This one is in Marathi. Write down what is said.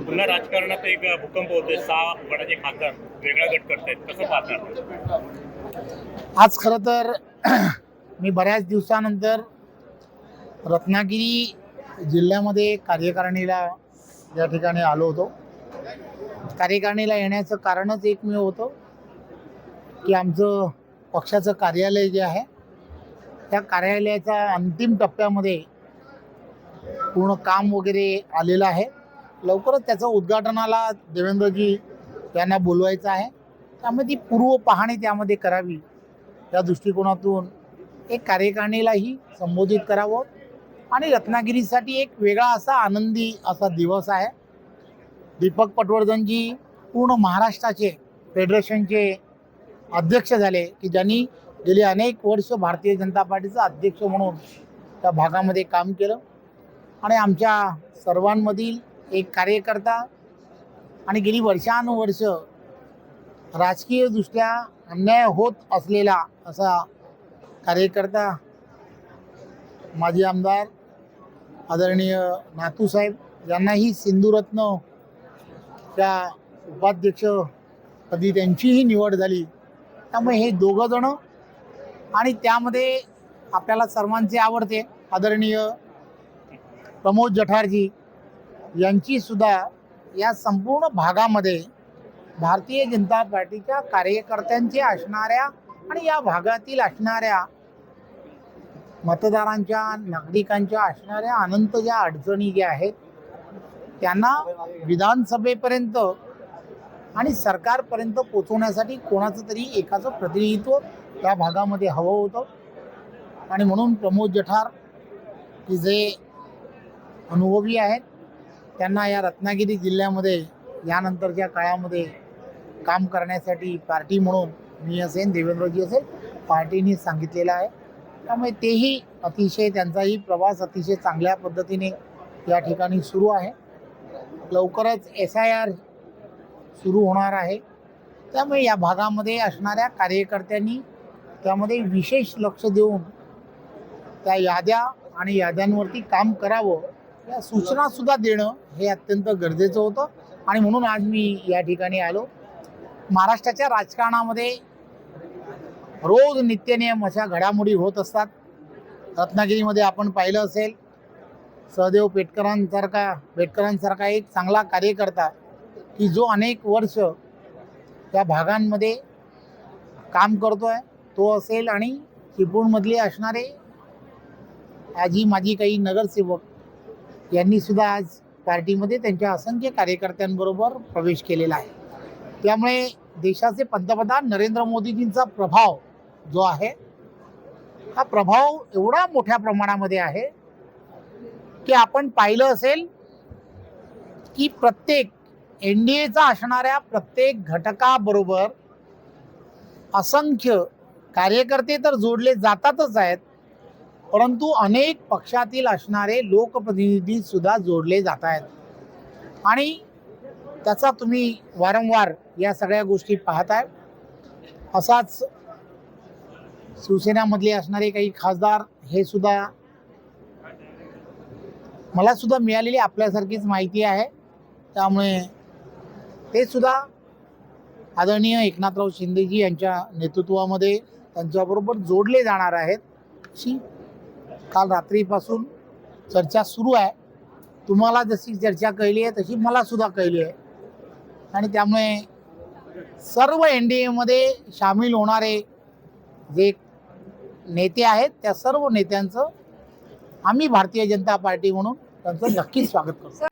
पुन्हा राजकारणात एक भूकंप होतोय, 6 गटाचे खासदार वेगळा गट करतायत, कसं पाहता? आज खरं तर मी बऱ्याच दिवसानंतर रत्नागिरी जिल्ह्यामध्ये कार्यकारिणीला या ठिकाणी आलो होतो. कार्यकारिणीला येण्याचं कारणच एकमेव होतं की आमचं पक्षाचं कार्यालय जे आहे त्या कार्यालयाच्या अंतिम टप्प्यामध्ये पूर्ण काम वगैरे आलेलं आहे. लवकरच त्याचं उद्घाटनाला देवेंद्रजी यांना बोलवायचं आहे. त्यामुळे ती पूर्व पाहणी त्यामध्ये करावी या दृष्टिकोनातून एक कार्यकारिणीलाही संबोधित करावं आणि रत्नागिरीसाठी एक वेगळा असा आनंदी असा दिवस आहे. दीपक पटवर्धनजी पूर्ण महाराष्ट्राचे फेडरेशनचे अध्यक्ष झाले की ज्यांनी गेली अनेक वर्ष भारतीय जनता पार्टीचा अध्यक्ष म्हणून त्या भागामध्ये काम केलं आणि आमच्या सर्वांमधील एक कार्यकर्ता आणि गेली वर्षानुवर्ष राजकीयदृष्ट्या अन्याय होत असलेला असा कार्यकर्ता माजी आमदार आदरणीय नातूसाहेब यांनाही सिंधुरत्न त्या उपाध्यक्षपदी त्यांचीही निवड झाली. त्यामुळे हे दोघं जण आणि त्यामध्ये आपल्याला सर्वांचे आवडते आदरणीय प्रमोद जठारजी यांची सुद्धा या संपूर्ण भागामध्ये भारतीय जनता पार्टीच्या कार्यकर्त्यांचे असणाऱ्या आणि या भागातील असणाऱ्या मतदारांच्या नागरिकांच्या असणाऱ्या अनंत ज्या अडचणी ज्या आहेत त्यांना विधानसभेपर्यंत आणि सरकारपर्यंत पोचवण्यासाठी कोणाचं तरी एकाचं प्रतिनिधित्व त्या भागामध्ये हवं होतं. आणि म्हणून प्रमोद जठार की जे अनुभवी आहेत त्यांना या रत्नागिरी जिल्ह्यामध्ये यानंतरच्या काळामध्ये काम करण्यासाठी पार्टी म्हणून मी असेल देवेंद्रजी असेल पार्टीने सांगितलेलं आहे. त्यामुळे तेही अतिशय त्यांचाही प्रवास अतिशय चांगल्या पद्धतीने या ठिकाणी सुरू आहे. लवकरच SIR सुरू होणार आहे. त्यामुळे या भागामध्ये असणाऱ्या कार्यकर्त्यांनी त्यामध्ये विशेष लक्ष देऊन त्या याद्या आणि याद्यांवरती काम करावं या सूचनासुद्धा देणं हे अत्यंत गरजेचं होतं. आणि म्हणून आज मी या ठिकाणी आलो. महाराष्ट्राच्या राजकारणामध्ये रोज नित्यनियम अशा घडामोडी होत असतात. रत्नागिरीमध्ये आपण पाहिलं असेल सहदेव पेटकरांसारखा एक चांगला कार्यकर्ता की जो अनेक वर्ष त्या भागांमध्ये काम करतोय तो असेल आणि चिपळूणमधले असणारे आजी माजी काही नगरसेवक यांनी सुद्धा आज पार्टीमध्ये त्यांच्या असंख्य कार्यकर्त्यांबरोबर प्रवेश केलेला आहे. त्यामुळे देशाचे पंतप्रधान नरेंद्र मोदीजींचा प्रभाव जो आहे हा प्रभाव एवढा मोठ्या प्रमाणामध्ये आहे की आपण पाहिलं असेल की प्रत्येक NDAचा असणाऱ्या प्रत्येक घटकाबरोबर असंख्य कार्यकर्ते तर जोडले जातातच आहेत, परंतु अनेक पक्षातील असणारे लोकप्रतिनिधी सुद्धा जोडले जात आहेत. आणि त्याचा तुम्ही वारंवार या सगळ्या गोष्टी पाहताय. असाच शिवसेनेमधले असणारे काही खासदार हे सुद्धा मला सुद्धा मिळालेली आपल्यासारखीच माहिती आहे. त्यामुळे ते सुद्धा आदरणीय एकनाथराव शिंदेजी यांच्या नेतृत्वामध्ये त्यांच्याबरोबर जोडले जाणार आहेत अशी काल रात्रीपासून चर्चा सुरू आहे. तुम्हाला जशी चर्चा कळली आहे तशी मला सुद्धा कळली आहे. आणि त्यामुळे सर्व NDAमध्ये सामील होणारे जे नेते आहेत त्या सर्व नेत्यांचं आम्ही भारतीय जनता पार्टी म्हणून त्यांचं नक्कीच स्वागत करतो.